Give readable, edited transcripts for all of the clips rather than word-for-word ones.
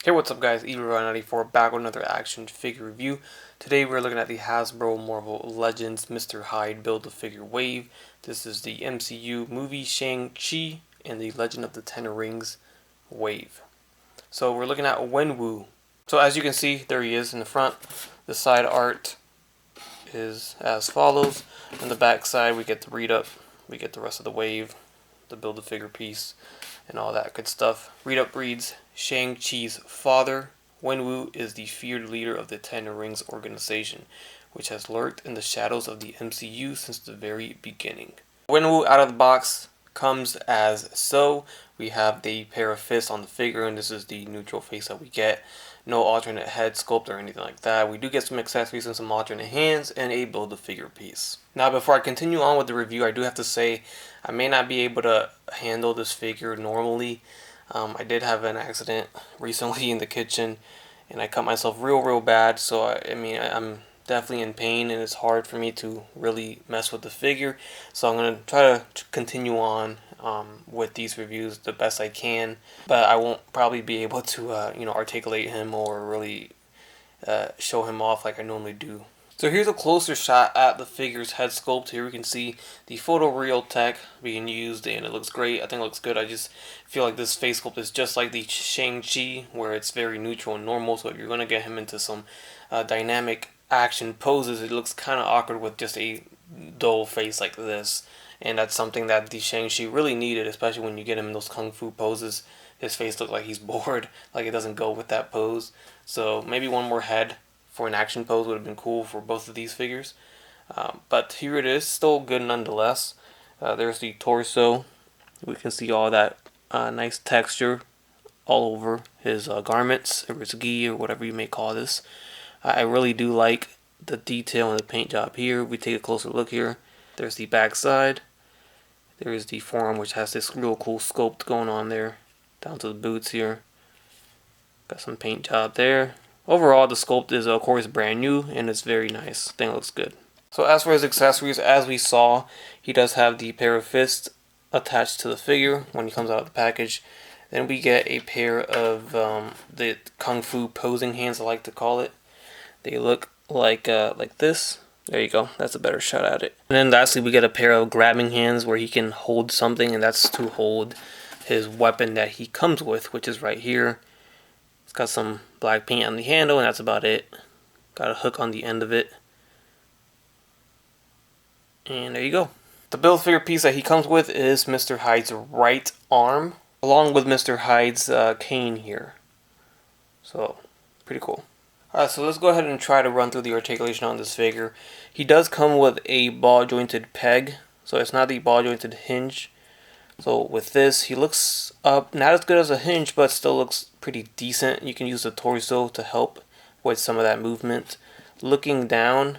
Hey, what's up guys, Evo94 back with another action figure review. Today we're looking at the Hasbro Marvel Legends Mr. Hyde Build-A-Figure Wave. This is the MCU movie Shang-Chi and the Legend of the Ten Rings Wave. So we're looking at WENWU. So as you can see, there he is in the front. The side art is as follows. On the back side we get the read up, we get the rest of the wave, the Build-A-Figure piece, and all that good stuff. Read up reads, Shang-Chi's father, WENWU, is the feared leader of the Ten Rings organization, which has lurked in the shadows of the MCU since the very beginning. WENWU out of the box comes as so. We have the pair of fists on the figure, and this is the neutral face that we get. No alternate head sculpt or anything like that. We do get some accessories and some alternate hands and a Build-A-Figure piece. Now before I continue on with the review, I do have to say I may not be able to handle this figure normally. I did have an accident recently in the kitchen and I cut myself real bad, so I'm definitely in pain and it's hard for me to really mess with the figure. So I'm going to try to continue on with these reviews the best I can, but I won't probably be able to articulate him or really show him off like I normally do. So here's a closer shot at the figure's head sculpt. Here we can see the photoreal tech being used and it looks great. I think it looks good. I just feel like this face sculpt is just like the Shang-Chi, where it's very neutral and normal. So if you're going to get him into some dynamic action poses, it looks kind of awkward with just a dull face like this. And that's something that the Shang-Chi really needed, especially when you get him in those kung fu poses. His face looks like he's bored, like it doesn't go with that pose. So maybe one more head for an action pose would have been cool for both of these figures. But here it is, still good nonetheless. There's the torso. We can see all that nice texture all over his garments, or his gi, or whatever you may call this. I really do like the detail and the paint job here. We take a closer look here. There's the back side. There's the forearm, which has this real cool sculpt going on there, down to the boots here. Got some paint job there. Overall, the sculpt is of course brand new and it's very nice. I think it looks good. So as for his accessories, as we saw, he does have the pair of fists attached to the figure when he comes out of the package. Then we get a pair of the kung fu posing hands, I like to call it. They look like this. There you go. That's a better shot at it. And then lastly, we get a pair of grabbing hands where he can hold something, and that's to hold his weapon that he comes with, which is right here. It's got some black paint on the handle, and that's about it. Got a hook on the end of it. And there you go. The Build-A-Figure piece that he comes with is Mr. Hyde's right arm, along with Mr. Hyde's cane here. So, pretty cool. Alright, so let's go ahead and try to run through the articulation on this figure. He does come with a ball-jointed peg, so it's not the ball-jointed hinge. So with this, he looks up not as good as a hinge, but still looks pretty decent. You can use the torso to help with some of that movement. Looking down,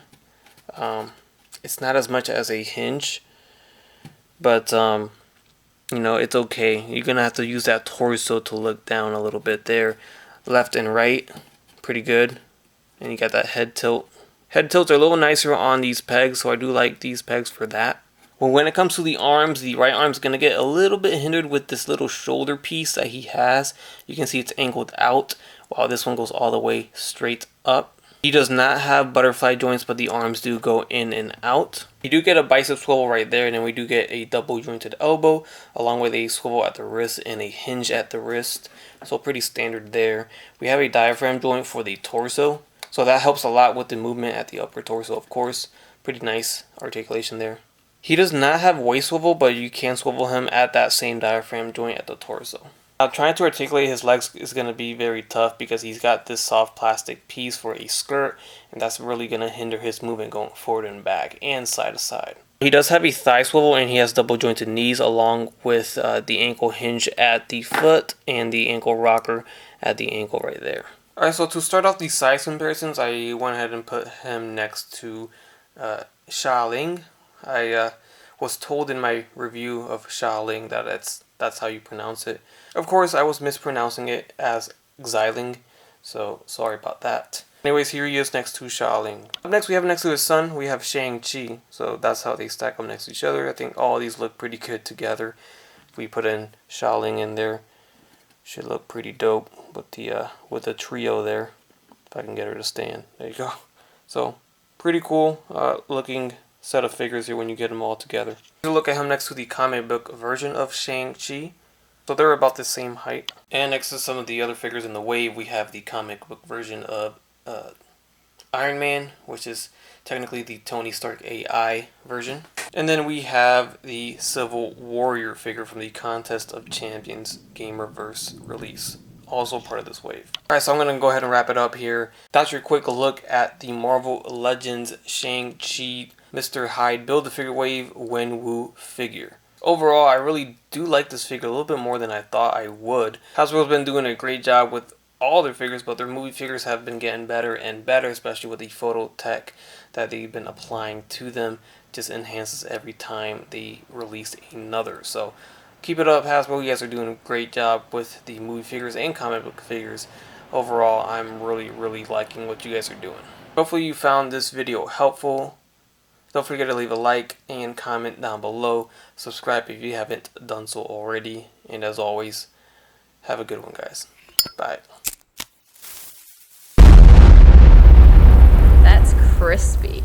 it's not as much as a hinge, but it's okay. You're gonna have to use that torso to look down a little bit there. Left and right, pretty good. And you got that head tilt. Head tilts are a little nicer on these pegs, so I do like these pegs for that. Well, when it comes to the arms, the right arm's going to get a little bit hindered with this little shoulder piece that he has. You can see it's angled out, while this one goes all the way straight up. He does not have butterfly joints, but the arms do go in and out. You do get a bicep swivel right there, and then we do get a double jointed elbow, along with a swivel at the wrist and a hinge at the wrist. So pretty standard there. We have a diaphragm joint for the torso, so that helps a lot with the movement at the upper torso, of course. Pretty nice articulation there. He does not have waist swivel, but you can swivel him at that same diaphragm joint at the torso. Now, trying to articulate his legs is going to be very tough because he's got this soft plastic piece for a skirt, and that's really going to hinder his movement going forward and back and side to side. He does have a thigh swivel, and he has double jointed knees along with the ankle hinge at the foot and the ankle rocker at the ankle right there. Alright, so to start off the size comparisons, I went ahead and put him next to Xialing. I was told in my review of Xialing that that's how you pronounce it. Of course, I was mispronouncing it as Xiling, so sorry about that. Anyways, here he is next to Xialing. Up next, we have next to his son, we have Shang-Chi. So that's how they stack up next to each other. I think all these look pretty good together. If we put in Xialing in there, should look pretty dope. with the trio there. If I can get her to stand. There you go. So pretty cool looking set of figures here when you get them all together. Here's a look at him next to the comic book version of Shang-Chi. So they're about the same height. And next to some of the other figures in the wave, we have the comic book version of Iron Man, which is technically the Tony Stark AI version. And then we have the Civil Warrior figure from the Contest of Champions Gamerverse release, also part of this wave. Alright, so I'm going to go ahead and wrap it up here. That's your quick look at the Marvel Legends Shang-Chi Mr. Hyde Build-A-Figure Wave WENWU figure. Overall, I really do like this figure a little bit more than I thought I would. Hasbro's been doing a great job with all their figures, but their movie figures have been getting better and better, especially with the photo tech that they've been applying to them. Just enhances every time they release another. So keep it up, Hasbro. You guys are doing a great job with the movie figures and comic book figures. Overall, I'm really liking what you guys are doing. Hopefully you found this video helpful. Don't forget to leave a like and comment down below. Subscribe if you haven't done so already. And as always, have a good one, guys. Bye. That's crispy.